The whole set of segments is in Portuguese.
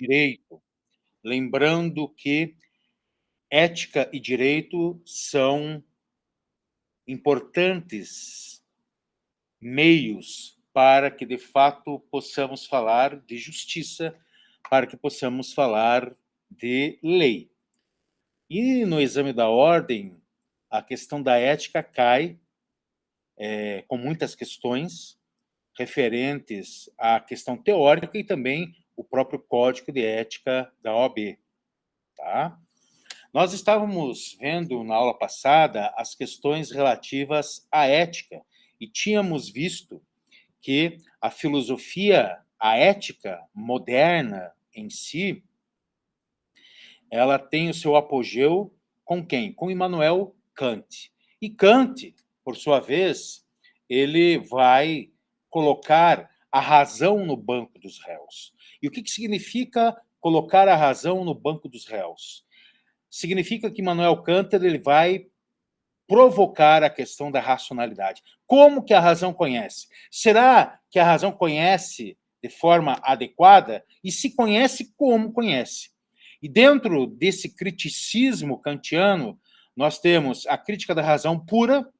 direito, lembrando que ética e direito são importantes meios para que, de fato, possamos falar de justiça, para que possamos falar de lei. E no exame da ordem, a questão da ética cai com muitas questões referentes à questão teórica e também o próprio Código de Ética da OAB. Tá? Nós estávamos vendo na aula passada as questões relativas à ética e tínhamos visto que a filosofia, a ética moderna em si, ela tem o seu apogeu com quem? Com Immanuel Kant. E Kant, por sua vez, ele vai colocar a razão no banco dos réus. E o que significa colocar a razão no banco dos réus? Significa que Immanuel Kant ele vai provocar a questão da racionalidade. Como que a razão conhece? Será que a razão conhece de forma adequada? E se conhece, como conhece? E dentro desse criticismo kantiano, nós temos a crítica da razão pura,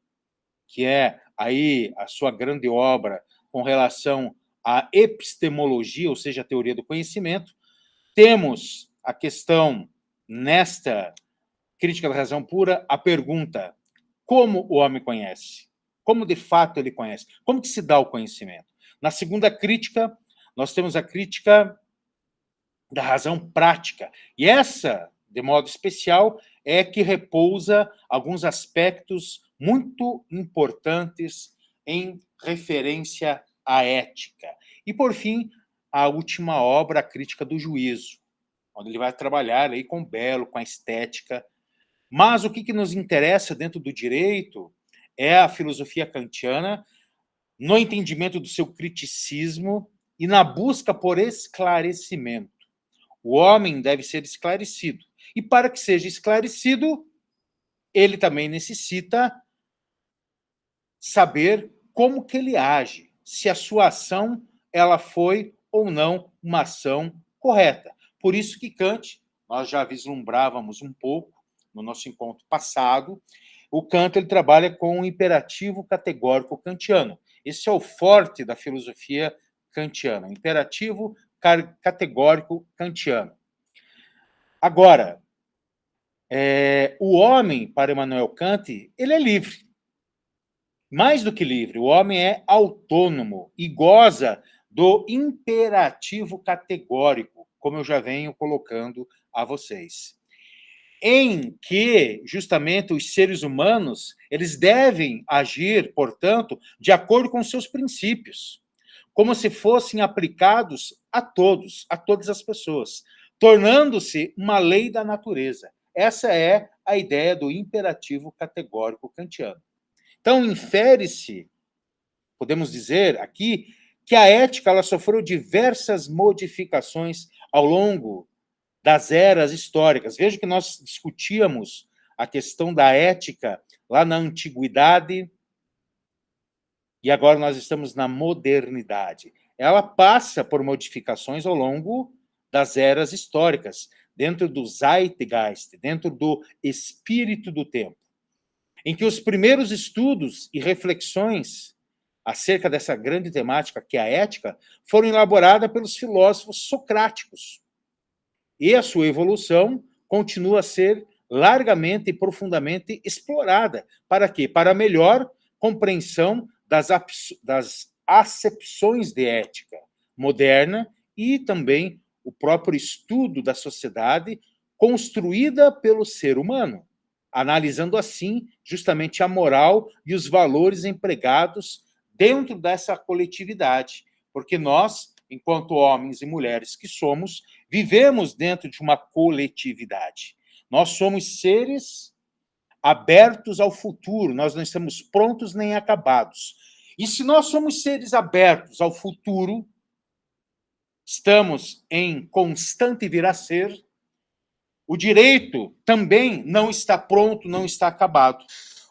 que é aí a sua grande obra com relação à epistemologia, ou seja, a teoria do conhecimento. Temos a questão, nesta crítica da razão pura, a pergunta: como o homem conhece? Como de fato ele conhece? Como que se dá o conhecimento? Na segunda crítica, nós temos a crítica da razão prática. E essa, de modo especial, é que repousa alguns aspectos muito importantes em referência à ética. E, por fim, a última obra, a crítica do juízo, onde ele vai trabalhar aí com o belo, com a estética. Mas o que nos interessa dentro do direito é a filosofia kantiana no entendimento do seu criticismo e na busca por esclarecimento. O homem deve ser esclarecido. E para que seja esclarecido, ele também necessita saber como que ele age, se a sua ação ela foi ou não uma ação correta. Por isso que Kant, nós já vislumbrávamos um pouco no nosso encontro passado, o Kant ele trabalha com o imperativo categórico kantiano. Esse é o forte da filosofia kantiana, imperativo categórico kantiano. Agora, o homem, para Immanuel Kant, ele é livre. Mais do que livre, o homem é autônomo e goza do imperativo categórico, como eu já venho colocando a vocês. Em que, justamente, os seres humanos, eles devem agir, portanto, de acordo com seus princípios, como se fossem aplicados a todos, a todas as pessoas, tornando-se uma lei da natureza. Essa é a ideia do imperativo categórico kantiano. Então, infere-se, podemos dizer aqui, que a ética ela sofreu diversas modificações ao longo das eras históricas. Veja que nós discutíamos a questão da ética lá na antiguidade e agora nós estamos na modernidade. Ela passa por modificações ao longo das eras históricas, dentro do Zeitgeist, dentro do espírito do tempo, em que os primeiros estudos e reflexões acerca dessa grande temática, que é a ética, foram elaboradas pelos filósofos socráticos. E a sua evolução continua a ser largamente e profundamente explorada. Para quê? Para a melhor compreensão das acepções de ética moderna e também o próprio estudo da sociedade construída pelo ser humano, analisando assim justamente a moral e os valores empregados dentro dessa coletividade, porque nós, enquanto homens e mulheres que somos, vivemos dentro de uma coletividade. Nós somos seres abertos ao futuro, nós não estamos prontos nem acabados. E se nós somos seres abertos ao futuro, estamos em constante vir a ser, o direito também não está pronto, não está acabado.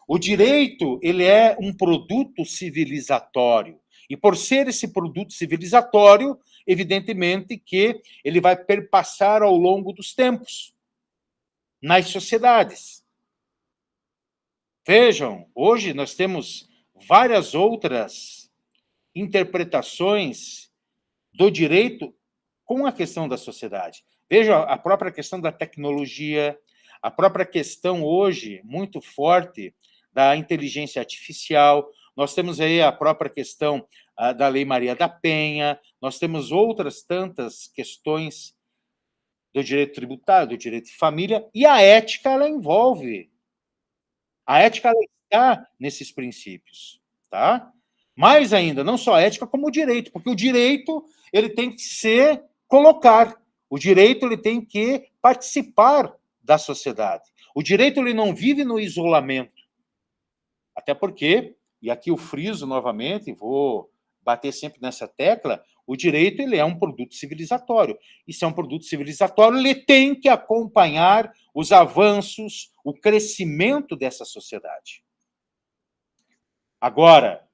O direito, ele é um produto civilizatório. E por ser esse produto civilizatório, evidentemente que ele vai perpassar ao longo dos tempos, nas sociedades. Vejam, hoje nós temos várias outras interpretações do direito com a questão da sociedade. Veja a própria questão da tecnologia, a própria questão hoje muito forte da inteligência artificial. Nós temos aí a própria questão da Lei Maria da Penha, nós temos outras tantas questões do direito tributário, do direito de família, e a ética, ela envolve. A ética, ela está nesses princípios, tá? Mais ainda, não só a ética, como o direito, porque o direito, ele tem que se colocar, o direito, ele tem que participar da sociedade. O direito, ele não vive no isolamento, até porque, e aqui eu friso novamente, vou bater sempre nessa tecla, o direito, ele é um produto civilizatório. E se é um produto civilizatório, ele tem que acompanhar os avanços, o crescimento dessa sociedade. Agora,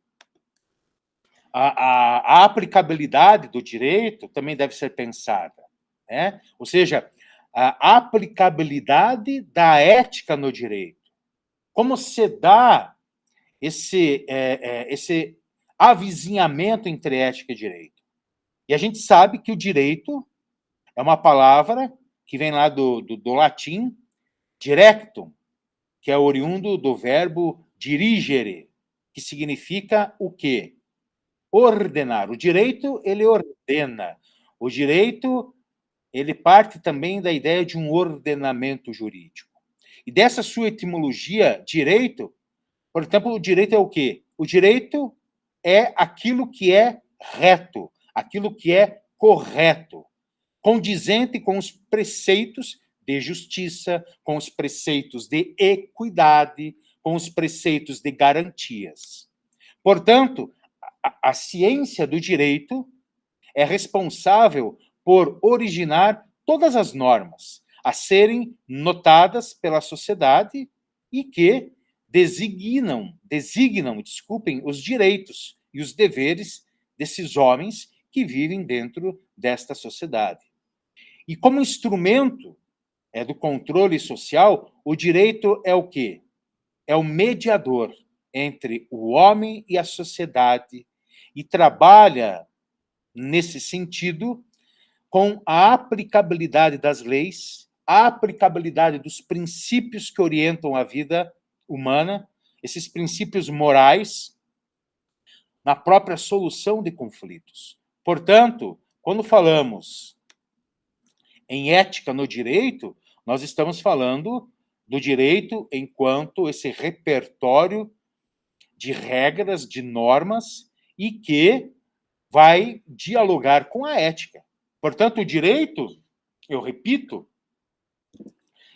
a aplicabilidade do direito também deve ser pensada, né? Ou seja, a aplicabilidade da ética no direito. Como se dá esse avizinhamento entre ética e direito? E a gente sabe que o direito é uma palavra que vem lá do latim, directum, que é oriundo do verbo dirigere, que significa o quê? Ordenar. O direito, ele ordena. O direito, ele parte também da ideia de um ordenamento jurídico. E dessa sua etimologia, direito, por exemplo, o direito é o quê? O direito é aquilo que é reto, aquilo que é correto, condizente com os preceitos de justiça, com os preceitos de equidade, com os preceitos de garantias. Portanto, a ciência do direito é responsável por originar todas as normas a serem notadas pela sociedade e que designam, desculpem, os direitos e os deveres desses homens que vivem dentro desta sociedade. E como instrumento do controle social, o direito é o quê? É o mediador entre o homem e a sociedade e trabalha, nesse sentido, com a aplicabilidade das leis, a aplicabilidade dos princípios que orientam a vida humana, esses princípios morais, na própria solução de conflitos. Portanto, quando falamos em ética no direito, nós estamos falando do direito enquanto esse repertório de regras, de normas, e que vai dialogar com a ética. Portanto, o direito, eu repito,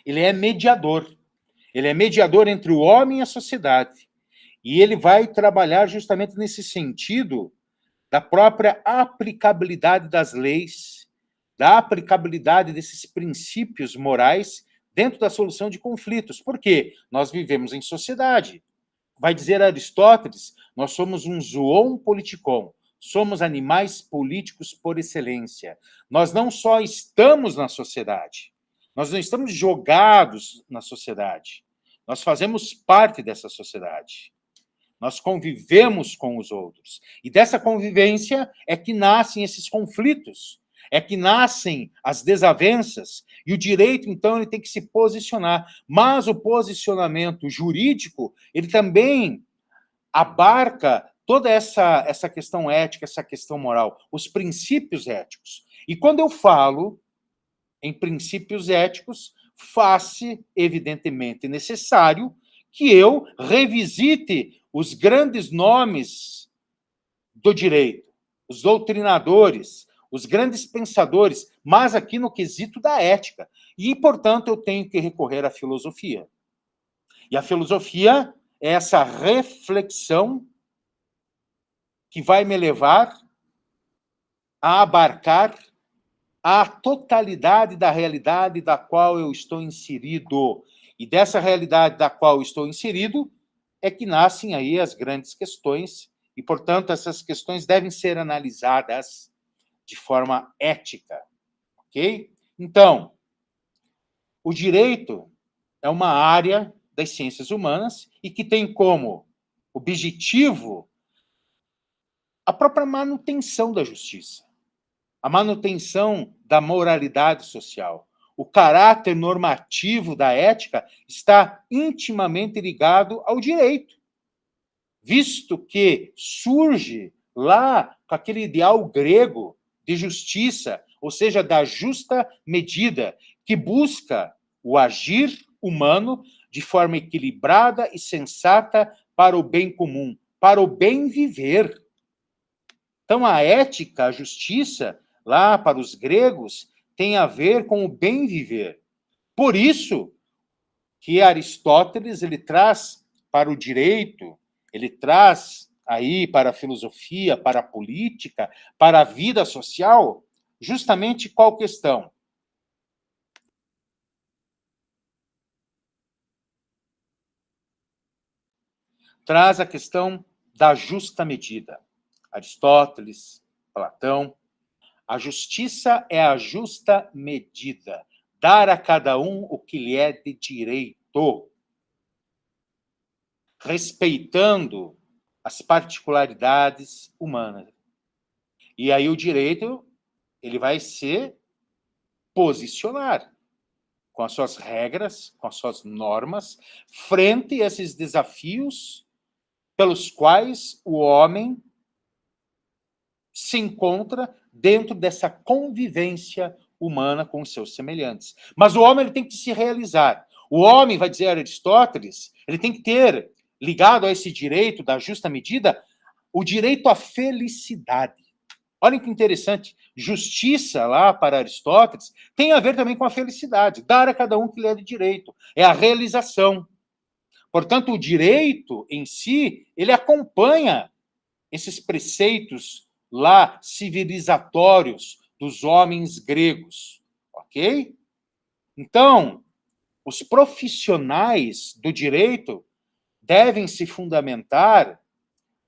ele é mediador. Ele é mediador entre o homem e a sociedade. E ele vai trabalhar justamente nesse sentido da própria aplicabilidade das leis, da aplicabilidade desses princípios morais dentro da solução de conflitos. Por quê? Nós vivemos em sociedade. Vai dizer Aristóteles, nós somos um zoon politikon, somos animais políticos por excelência. Nós não só estamos na sociedade, nós não estamos jogados na sociedade, nós fazemos parte dessa sociedade. Nós convivemos com os outros. E dessa convivência é que nascem esses conflitos, é que nascem as desavenças, e o direito, então, ele tem que se posicionar. Mas o posicionamento jurídico, ele também abarca toda essa questão ética, essa questão moral, os princípios éticos. E quando eu falo em princípios éticos, faz-se, evidentemente, necessário que eu revisite os grandes nomes do direito, os doutrinadores, os grandes pensadores, mas aqui no quesito da ética. E, portanto, eu tenho que recorrer à filosofia. E a filosofia é essa reflexão que vai me levar a abarcar a totalidade da realidade da qual eu estou inserido. E dessa realidade da qual eu estou inserido é que nascem aí as grandes questões, e, portanto, essas questões devem ser analisadas de forma ética, ok? Então, o direito é uma área das ciências humanas e que tem como objetivo a própria manutenção da justiça, a manutenção da moralidade social. O caráter normativo da ética está intimamente ligado ao direito, visto que surge lá com aquele ideal grego de justiça, ou seja, da justa medida, que busca o agir humano de forma equilibrada e sensata para o bem comum, para o bem viver. Então, a ética, a justiça, lá para os gregos, tem a ver com o bem viver. Por isso que Aristóteles ele traz para o direito, ele traz aí para a filosofia, para a política, para a vida social, justamente qual questão? Traz a questão da justa medida. Aristóteles, Platão, a justiça é a justa medida, dar a cada um o que lhe é de direito, respeitando as particularidades humanas. E aí o direito ele vai se posicionar com as suas regras, com as suas normas, frente a esses desafios pelos quais o homem se encontra dentro dessa convivência humana com os seus semelhantes. Mas o homem ele tem que se realizar. O homem, vai dizer Aristóteles, ele tem que ter, ligado a esse direito da justa medida, o direito à felicidade. Olhem que interessante. Justiça, lá para Aristóteles, tem a ver também com a felicidade. Dar a cada um que lhe é de direito. É a realização. Portanto, o direito em si, ele acompanha esses preceitos lá civilizatórios dos homens gregos, ok? Então, os profissionais do direito devem se fundamentar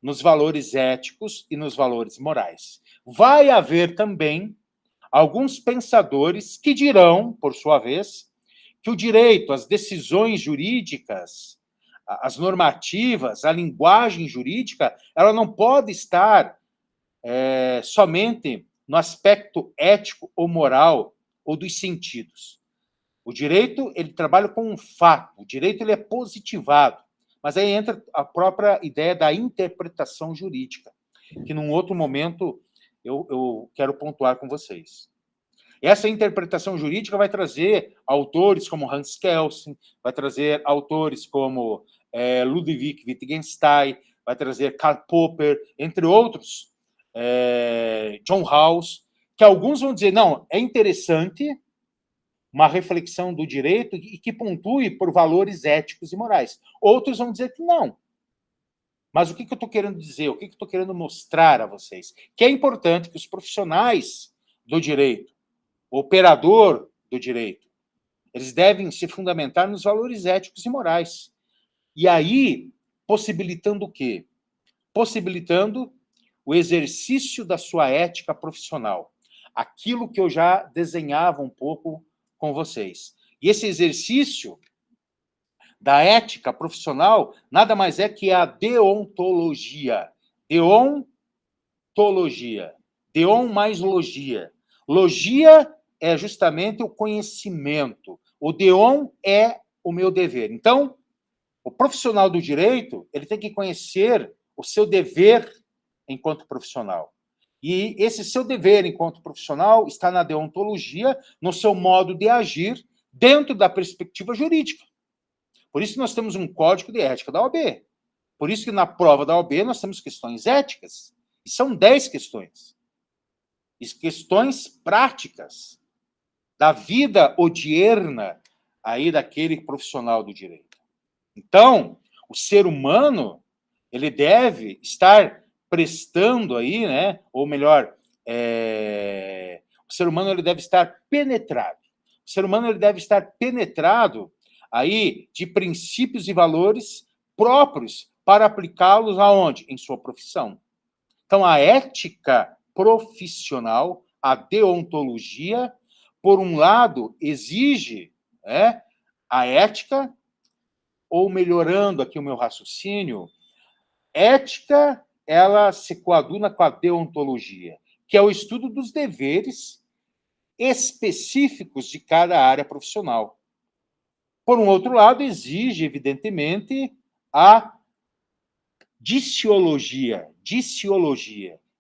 nos valores éticos e nos valores morais. Vai haver também alguns pensadores que dirão, por sua vez, que o direito, as decisões jurídicas, as normativas, a linguagem jurídica, ela não pode estar somente no aspecto ético ou moral ou dos sentidos. O direito, ele trabalha com um fato, o direito ele é positivado, mas aí entra a própria ideia da interpretação jurídica, que num outro momento eu quero pontuar com vocês. Essa interpretação jurídica vai trazer autores como Hans Kelsen, vai trazer autores como Ludwig Wittgenstein, vai trazer Karl Popper, entre outros, John Rawls, que alguns vão dizer, não, é interessante uma reflexão do direito e que pontue por valores éticos e morais. Outros vão dizer que não. Mas o que eu estou querendo dizer? O que eu estou querendo mostrar a vocês? Que é importante que os profissionais do direito, o operador do direito, eles devem se fundamentar nos valores éticos e morais. E aí, possibilitando o quê? Possibilitando o exercício da sua ética profissional. Aquilo que eu já desenhava um pouco com vocês. E esse exercício da ética profissional nada mais é que a deontologia. Deontologia. Deon mais logia. Logia é justamente o conhecimento. O deon é o meu dever. Então, o profissional do direito, ele tem que conhecer o seu dever enquanto profissional. E esse seu dever enquanto profissional está na deontologia, no seu modo de agir, dentro da perspectiva jurídica. Por isso que nós temos um código de ética da OAB. Por isso que na prova da OAB nós temos questões éticas. E são 10 questões. E questões práticas da vida odierna aí daquele profissional do direito. Então, o ser humano, ele deve estar prestando aí, né? Ou melhor, o ser humano ele deve estar penetrado. O ser humano ele deve estar penetrado aí de princípios e valores próprios para aplicá-los aonde? Em sua profissão. Então, a ética profissional, a deontologia, por um lado, exige a ética, ou melhorando aqui o meu raciocínio, ética, ela se coaduna com a deontologia, que é o estudo dos deveres específicos de cada área profissional. Por um outro lado, exige, evidentemente, a diciologia,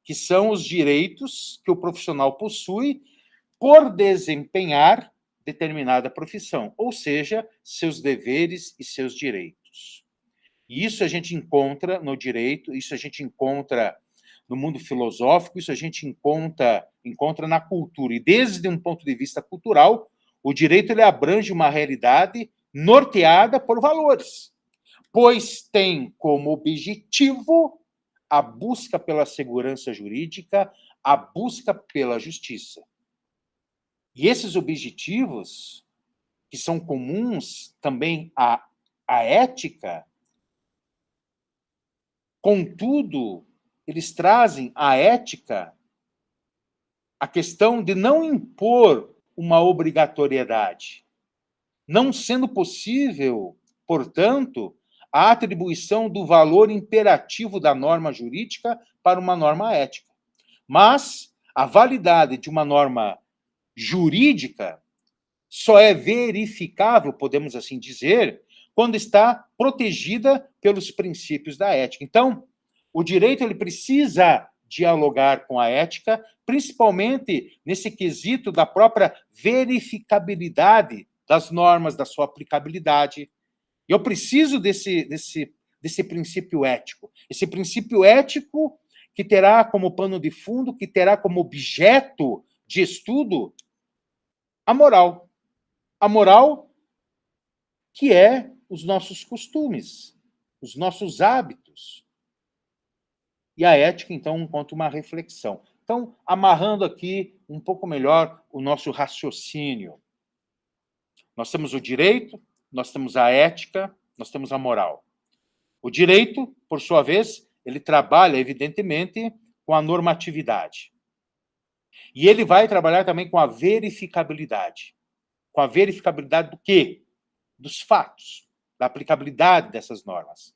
que são os direitos que o profissional possui por desempenhar determinada profissão, ou seja, seus deveres e seus direitos. E isso a gente encontra no direito, isso a gente encontra no mundo filosófico, isso a gente encontra na cultura. E desde um ponto de vista cultural, o direito ele abrange uma realidade norteada por valores, pois tem como objetivo a busca pela segurança jurídica, a busca pela justiça. E esses objetivos, que são comuns também à ética, contudo, eles trazem à ética a questão de não impor uma obrigatoriedade, não sendo possível, portanto, a atribuição do valor imperativo da norma jurídica para uma norma ética. Mas a validade de uma norma jurídica só é verificável, podemos assim dizer, quando está protegida pelos princípios da ética. Então, o direito ele precisa dialogar com a ética, principalmente nesse quesito da própria verificabilidade das normas, da sua aplicabilidade. Eu preciso desse princípio ético. Esse princípio ético que terá como pano de fundo, que terá como objeto de estudo a moral. A moral que é os nossos costumes, os nossos hábitos. E a ética, então, encontra uma reflexão. Então, amarrando aqui um pouco melhor o nosso raciocínio. Nós temos o direito, nós temos a ética, nós temos a moral. O direito, por sua vez, ele trabalha, evidentemente, com a normatividade. E ele vai trabalhar também com a verificabilidade. Com a verificabilidade do quê? Dos fatos, da aplicabilidade dessas normas.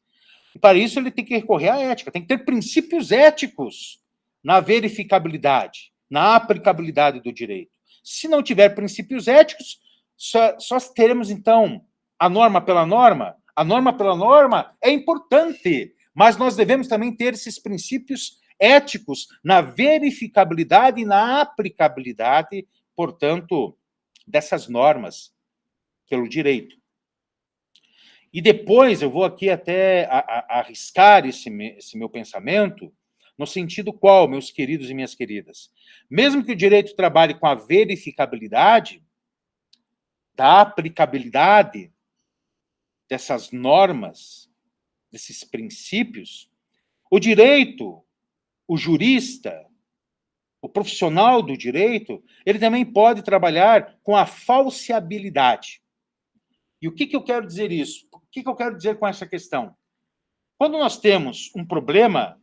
E para isso ele tem que recorrer à ética, tem que ter princípios éticos na verificabilidade, na aplicabilidade do direito. Se não tiver princípios éticos, só teremos, então, a norma pela norma. A norma pela norma é importante, mas nós devemos também ter esses princípios éticos na verificabilidade e na aplicabilidade, portanto, dessas normas pelo direito. E depois eu vou aqui até arriscar esse meu pensamento, no sentido qual, meus queridos e minhas queridas? Mesmo que o direito trabalhe com a verificabilidade da aplicabilidade dessas normas, desses princípios, o direito, o jurista, o profissional do direito, ele também pode trabalhar com a falseabilidade. E o que eu quero dizer isso? O que eu quero dizer com essa questão? Quando nós temos um problema,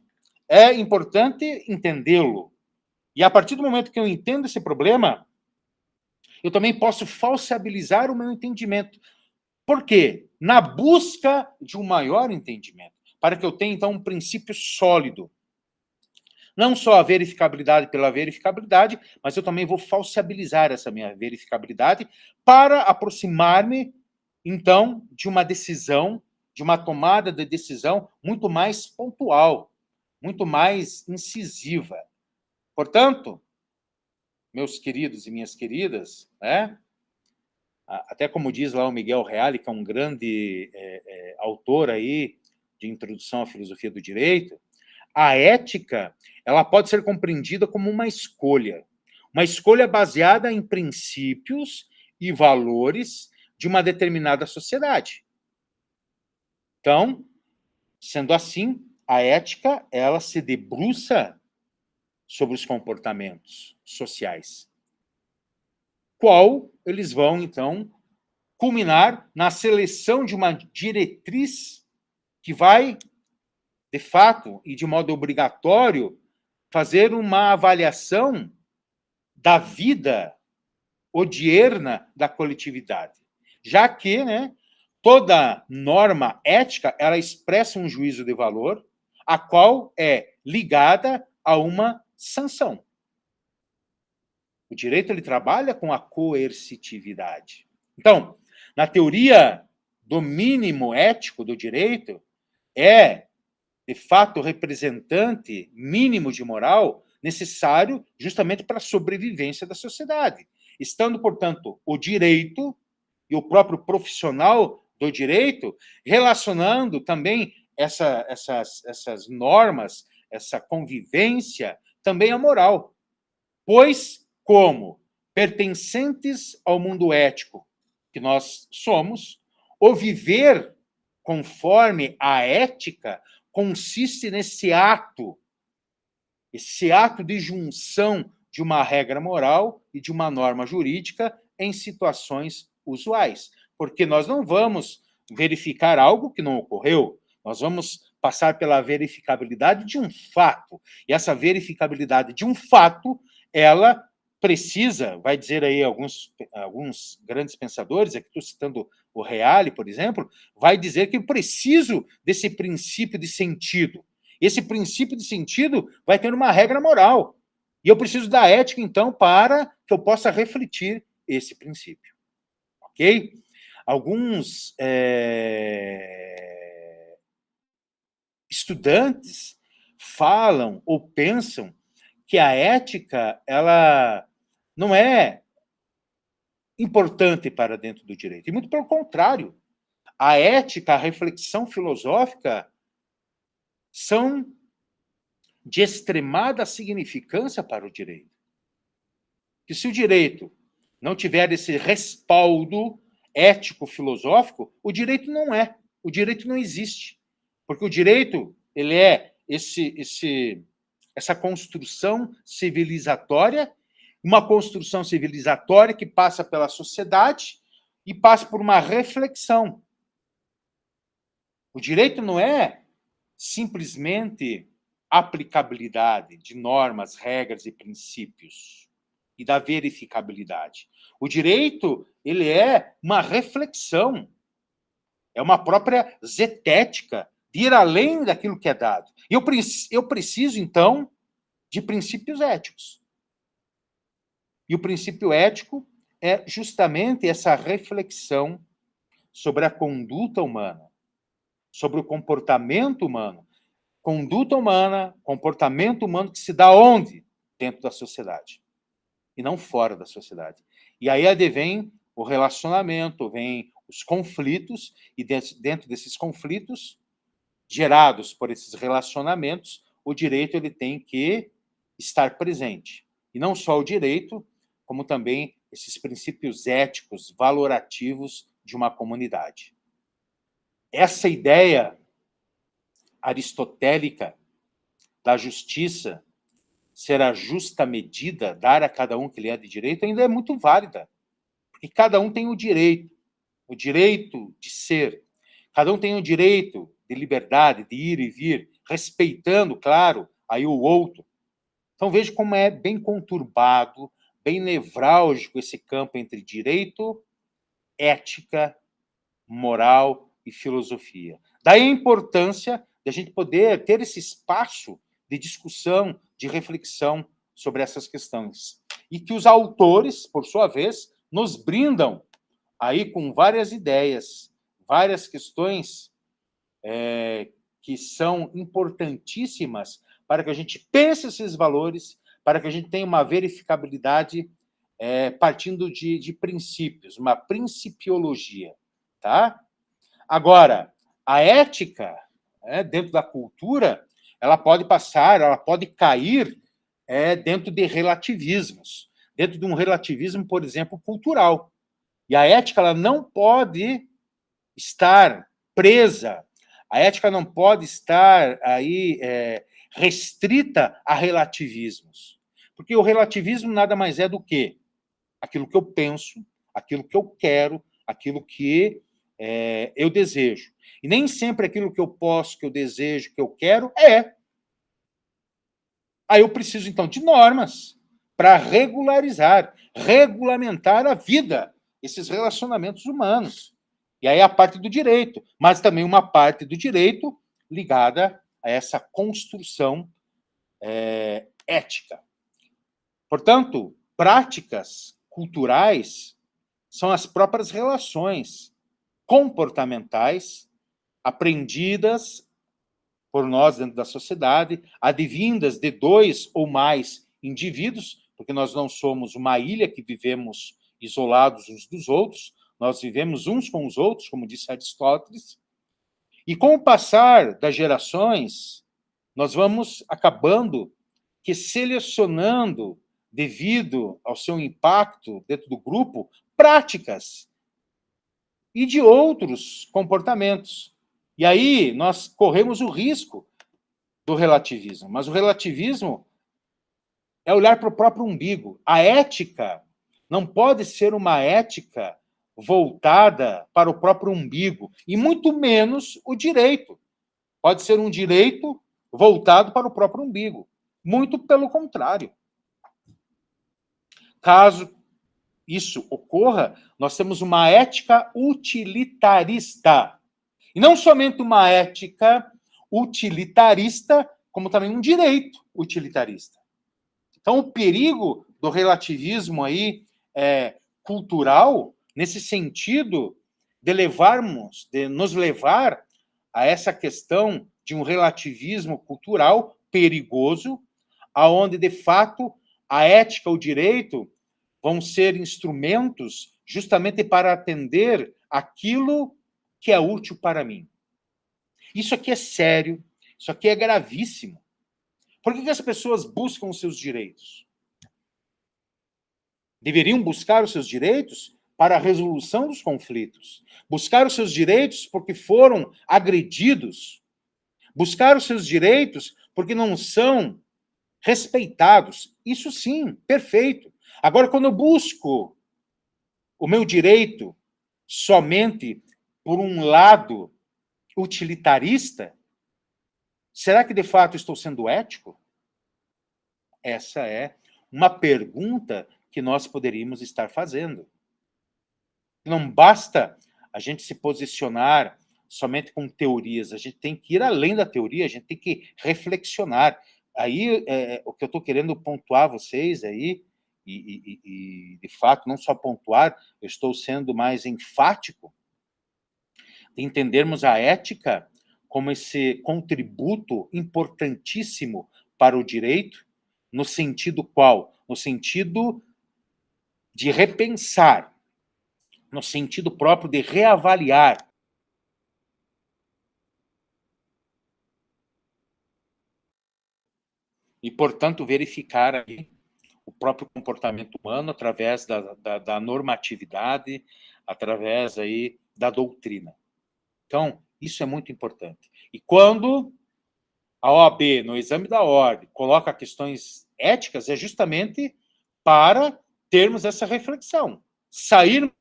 é importante entendê-lo. E a partir do momento que eu entendo esse problema, eu também posso falseabilizar o meu entendimento. Por quê? Na busca de um maior entendimento, para que eu tenha, então, um princípio sólido. Não só a verificabilidade pela verificabilidade, mas eu também vou falseabilizar essa minha verificabilidade para aproximar-me, então, de uma decisão, de uma tomada de decisão muito mais pontual, muito mais incisiva. Portanto, meus queridos e minhas queridas, até como diz lá o Miguel Reale, que é um grande autor aí de introdução à filosofia do direito, a ética ela pode ser compreendida como uma escolha baseada em princípios e valores de uma determinada sociedade. Então, sendo assim, a ética ela se debruça sobre os comportamentos sociais, qual eles vão, então, culminar na seleção de uma diretriz que vai, de fato, e de modo obrigatório, fazer uma avaliação da vida odierna da coletividade, já que, né, toda norma ética ela expressa um juízo de valor, a qual é ligada a uma sanção. O direito ele trabalha com a coercitividade. Então, na teoria do mínimo ético do direito, é, de fato, o representante mínimo de moral necessário justamente para a sobrevivência da sociedade. Estando, portanto, o direito e o próprio profissional do direito relacionando também essas normas, essa convivência, também à moral. Pois, como pertencentes ao mundo ético que nós somos, o viver conforme a ética consiste esse ato de junção de uma regra moral e de uma norma jurídica em situações usuais. Porque nós não vamos verificar algo que não ocorreu, nós vamos passar pela verificabilidade de um fato. E essa verificabilidade de um fato, ela precisa, vai dizer aí alguns grandes pensadores, aqui estou citando o Reale, por exemplo, vai dizer que eu preciso desse princípio de sentido. Esse princípio de sentido vai ter uma regra moral. E eu preciso da ética, então, para que eu possa refletir esse princípio. Ok? Alguns estudantes falam ou pensam que a ética ela não é importante para dentro do direito. E muito pelo contrário. A ética, a reflexão filosófica são de extremada significância para o direito. Que se o direito não tiver esse respaldo ético-filosófico, o direito não é. O direito não existe. Porque o direito, ele é essa construção civilizatória, uma construção civilizatória que passa pela sociedade e passa por uma reflexão. O direito não é simplesmente aplicabilidade de normas, regras e princípios e da verificabilidade. O direito, ele é uma reflexão, é uma própria zetética de ir além daquilo que é dado. E eu preciso, então, de princípios éticos. E o princípio ético é justamente essa reflexão sobre a conduta humana, sobre o comportamento humano. Conduta humana, comportamento humano que se dá onde? Dentro da sociedade. E não fora da sociedade. E aí advém o relacionamento, vem os conflitos, e dentro desses conflitos, gerados por esses relacionamentos, o direito ele tem que estar presente. E não só o direito, como também esses princípios éticos, valorativos de uma comunidade. Essa ideia aristotélica da justiça ser a justa medida, dar a cada um que lhe é de direito, ainda é muito válida. Porque cada um tem o direito de ser. Cada um tem o direito de liberdade, de ir e vir, respeitando, claro, aí o outro. Então veja como é bem conturbado, bem nevrálgico esse campo entre direito, ética, moral e filosofia. Daí a importância de a gente poder ter esse espaço de discussão, de reflexão sobre essas questões. E que os autores, por sua vez, nos brindam aí com várias ideias, várias questões que são importantíssimas para que a gente pense esses valores, para que a gente tenha uma verificabilidade partindo de princípios, uma principiologia. Tá? Agora, a ética, dentro da cultura, ela pode passar, ela pode cair dentro de relativismos, dentro de um relativismo, por exemplo, cultural. E a ética ela não pode estar presa, a ética não pode estar aí restrita a relativismos. Porque o relativismo nada mais é do que aquilo que eu penso, aquilo que eu quero, aquilo que eu desejo. E nem sempre aquilo que eu posso, que eu desejo, que eu quero, é. Aí eu preciso, então, de normas, para regularizar, regulamentar a vida, esses relacionamentos humanos. E aí a parte do direito, mas também uma parte do direito ligada a essa construção ética. Portanto, práticas culturais são as próprias relações comportamentais aprendidas por nós dentro da sociedade, advindas de 2 ou mais indivíduos, porque nós não somos uma ilha que vivemos isolados uns dos outros, nós vivemos uns com os outros, como disse Aristóteles, e com o passar das gerações, nós vamos acabando que selecionando, devido ao seu impacto dentro do grupo, práticas e de outros comportamentos. E aí nós corremos o risco do relativismo. Mas o relativismo é olhar para o próprio umbigo. A ética não pode ser uma ética voltada para o próprio umbigo, e muito menos o direito. Pode ser um direito voltado para o próprio umbigo. Muito pelo contrário. Caso isso ocorra, nós temos uma ética utilitarista. E não somente uma ética utilitarista, como também um direito utilitarista. Então, o perigo do relativismo aí cultural, nesse sentido de nos levar a essa questão de um relativismo cultural perigoso, aonde de fato a ética, o direito vão ser instrumentos justamente para atender aquilo que é útil para mim. Isso aqui é sério, isso aqui é gravíssimo. Por que as pessoas buscam os seus direitos? Deveriam buscar os seus direitos para a resolução dos conflitos. Buscar os seus direitos porque foram agredidos. Buscar os seus direitos porque não são respeitados. Isso sim, perfeito. Agora, quando eu busco o meu direito somente por um lado utilitarista, será que de fato estou sendo ético? Essa é uma pergunta que nós poderíamos estar fazendo. Não basta a gente se posicionar somente com teorias, a gente tem que ir além da teoria, a gente tem que reflexionar. Aí, o que eu estou querendo pontuar vocês aí, e de fato, não só pontuar, eu estou sendo mais enfático, de entendermos a ética como esse contributo importantíssimo para o direito, no sentido qual? No sentido de repensar, no sentido próprio de reavaliar. E, portanto, verificar aí o próprio comportamento humano através da normatividade, através aí da doutrina. Então, isso é muito importante. E quando a OAB, no exame da ordem, coloca questões éticas, é justamente para termos essa reflexão. Sairmos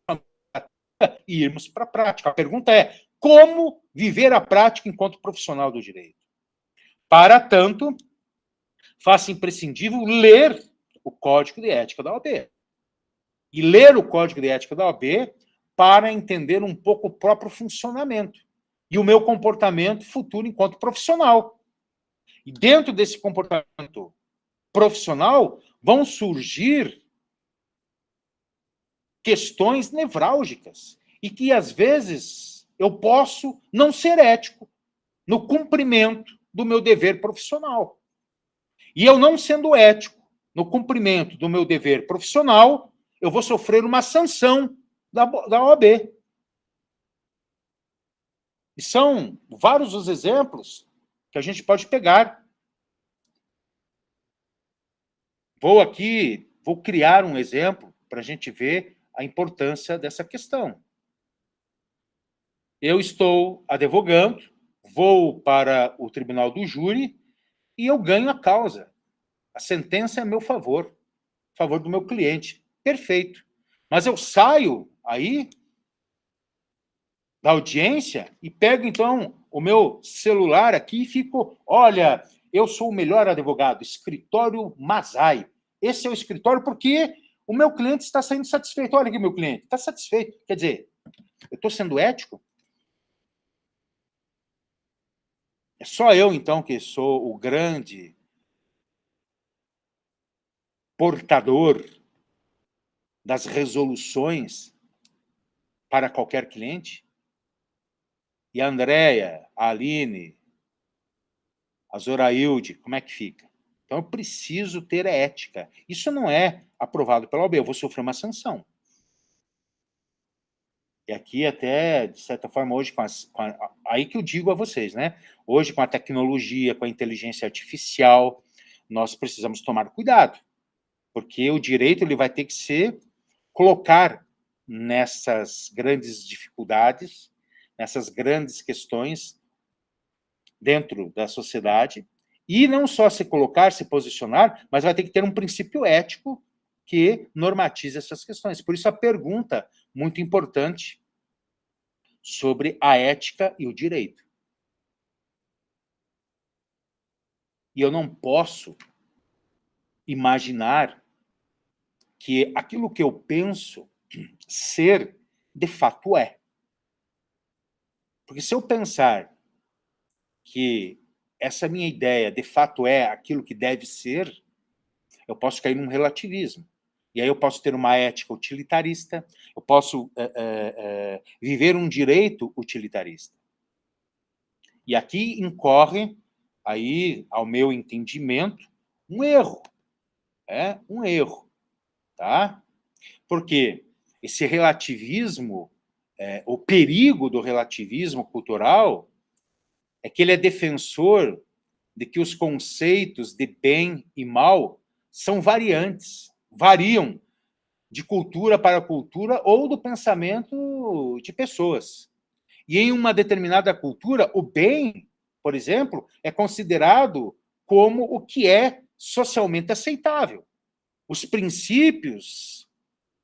e irmos para a prática. A pergunta é, como viver a prática enquanto profissional do direito? Para tanto, faça imprescindível ler o Código de Ética da OAB. E ler o Código de Ética da OAB para entender um pouco o próprio funcionamento e o meu comportamento futuro enquanto profissional. E dentro desse comportamento profissional vão surgir questões nevrálgicas e que, às vezes, eu posso não ser ético no cumprimento do meu dever profissional. E eu não sendo ético no cumprimento do meu dever profissional, eu vou sofrer uma sanção da OAB. E são vários os exemplos que a gente pode pegar. Vou criar um exemplo para a gente ver a importância dessa questão. Eu estou advogando, vou para o tribunal do júri e eu ganho a causa. A sentença é a meu favor, a favor do meu cliente. Perfeito. Mas eu saio aí da audiência e pego, então, o meu celular aqui e fico, olha, eu sou o melhor advogado, escritório Mazai. esse é o escritório porque o meu cliente está saindo satisfeito. Olha aqui, meu cliente, está satisfeito. Quer dizer, eu estou sendo ético? É só eu, então, que sou o grande portador das resoluções para qualquer cliente? E a Andréia, a Aline, a Zorailde, como é que fica? Então, eu preciso ter ética. Isso não é aprovado pela OAB, eu vou sofrer uma sanção. E aqui até, de certa forma, hoje, aí que eu digo a vocês, né? Hoje, com a tecnologia, com a inteligência artificial, nós precisamos tomar cuidado, porque o direito ele vai ter que se colocar nessas grandes dificuldades, nessas grandes questões dentro da sociedade, e não só se colocar, se posicionar, mas vai ter que ter um princípio ético que normatize essas questões. Por isso a pergunta muito importante sobre a ética e o direito. E eu não posso imaginar que aquilo que eu penso ser, de fato é. Porque se eu pensar que essa minha ideia, de fato, é aquilo que deve ser, eu posso cair num relativismo. E aí eu posso ter uma ética utilitarista, eu posso viver um direito utilitarista. E aqui incorre, aí, ao meu entendimento, um erro. Um erro. Tá? Porque esse relativismo, o perigo do relativismo cultural é que ele é defensor de que os conceitos de bem e mal são variantes, variam de cultura para cultura ou do pensamento de pessoas. E em uma determinada cultura, o bem, por exemplo, é considerado como o que é socialmente aceitável. Os princípios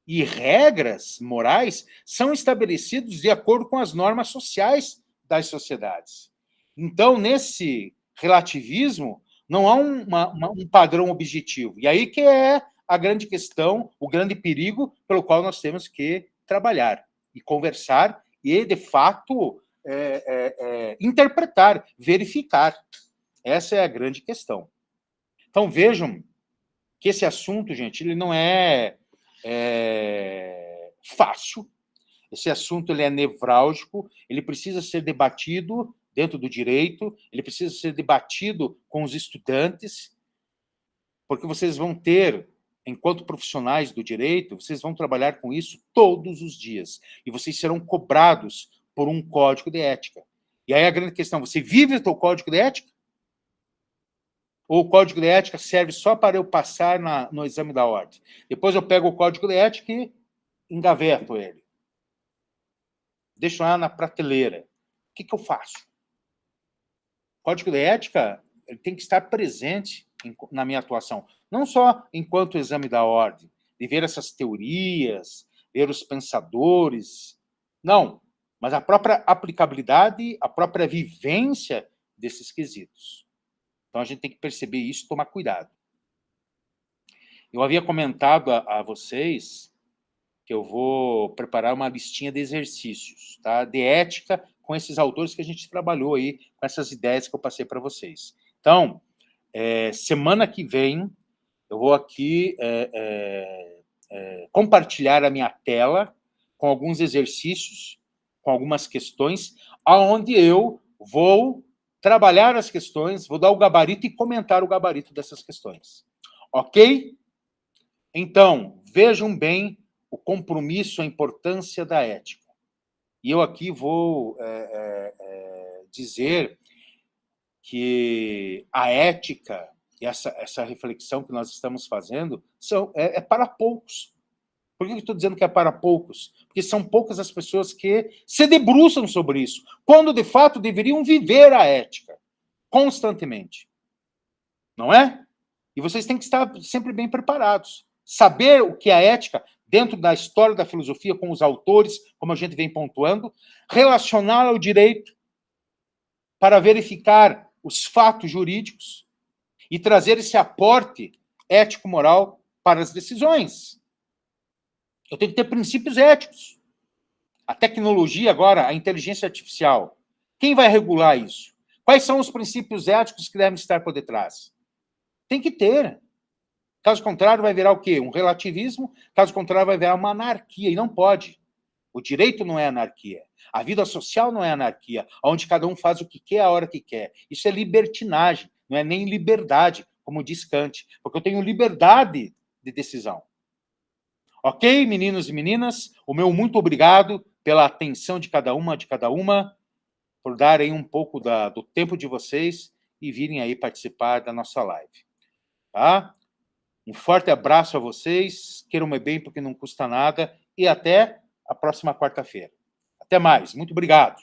e regras morais são estabelecidos de acordo com as normas sociais das sociedades. Então, nesse relativismo, não há um padrão objetivo. E aí que é a grande questão, o grande perigo pelo qual nós temos que trabalhar e conversar e, de fato, interpretar, verificar. Essa é a grande questão. Então, vejam que esse assunto, gente, ele não é fácil. Esse assunto ele é nevrálgico, ele precisa ser debatido dentro do direito, ele precisa ser debatido com os estudantes, porque vocês vão ter, enquanto profissionais do direito, vocês vão trabalhar com isso todos os dias, e vocês serão cobrados por um código de ética. E aí a grande questão, você vive o seu código de ética? Ou o código de ética serve só para eu passar no exame da ordem? Depois eu pego o código de ética e engaveto ele. Deixo lá na prateleira. O que eu faço? O código de ética ele tem que estar presente na minha atuação. Não só enquanto exame da ordem, de ver essas teorias, ver os pensadores. Não, mas a própria aplicabilidade, a própria vivência desses quesitos. Então, a gente tem que perceber isso e tomar cuidado. Eu havia comentado a vocês que eu vou preparar uma listinha de exercícios, tá? De ética com esses autores que a gente trabalhou aí, com essas ideias que eu passei para vocês. Então, semana que vem, eu vou aqui compartilhar a minha tela com alguns exercícios, com algumas questões, aonde eu vou trabalhar as questões, vou dar o gabarito e comentar o gabarito dessas questões. Ok? Então, vejam bem o compromisso, a importância da ética. E eu aqui vou dizer que a ética e essa reflexão que nós estamos fazendo é para poucos. Por que eu estou dizendo que é para poucos? Porque são poucas as pessoas que se debruçam sobre isso, quando, de fato, deveriam viver a ética constantemente. Não é? E vocês têm que estar sempre bem preparados. Saber o que é a ética dentro da história da filosofia, com os autores, como a gente vem pontuando, relacionar ao direito para verificar os fatos jurídicos e trazer esse aporte ético-moral para as decisões. Eu tenho que ter princípios éticos. A tecnologia agora, a inteligência artificial, quem vai regular isso? Quais são os princípios éticos que devem estar por detrás? Tem que ter. Caso contrário, vai virar o quê? Um relativismo. Caso contrário, vai virar uma anarquia, e não pode. O direito não é anarquia. A vida social não é anarquia, onde cada um faz o que quer, a hora que quer. Isso é libertinagem, não é nem liberdade, como diz Kant, porque eu tenho liberdade de decisão. Ok, meninos e meninas? O meu muito obrigado pela atenção de cada uma, por darem um pouco do tempo de vocês e virem aí participar da nossa live. Tá? Um forte abraço a vocês, queiram-me bem porque não custa nada, e até a próxima quarta-feira. Até mais, muito obrigado.